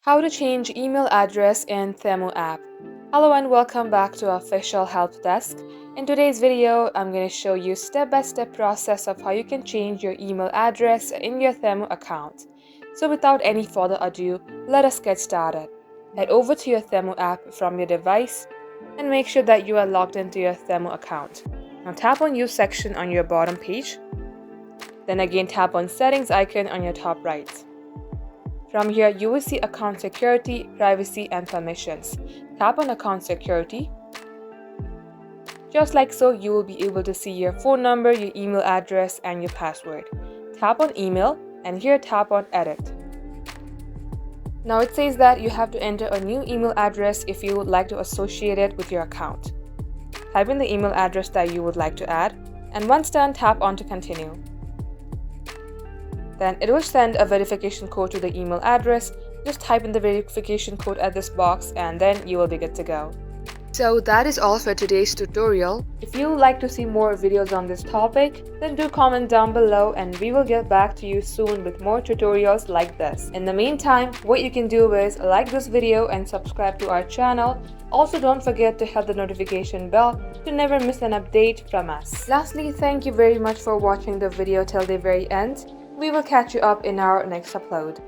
How to change email address in Temu app. Hello and welcome back to our official help desk. In today's video, I'm going to show you step-by-step process of how you can change your email address in your Temu account. So without any further ado, let us get started. Head over to your Temu app from your device and make sure that you are logged into your Temu account. Now tap on Use section on your bottom page. Then again tap on Settings icon on your top right. From here, you will see Account Security, Privacy and Permissions. Tap on Account Security. Just like so, you will be able to see your phone number, your email address and your password. Tap on Email and here tap on Edit. Now it says that you have to enter a new email address if you would like to associate it with your account. Type in the email address that you would like to add and once done, tap on to Continue. Then it will send a verification code to the email address. Just type in the verification code at this box and then you will be good to go. So that is all for today's tutorial. If you would like to see more videos on this topic, then do comment down below and we will get back to you soon with more tutorials like this. In the meantime, what you can do is like this video and subscribe to our channel. Also, don't forget to hit the notification bell to never miss an update from us. Lastly, thank you very much for watching the video till the very end. We will catch you up in our next upload.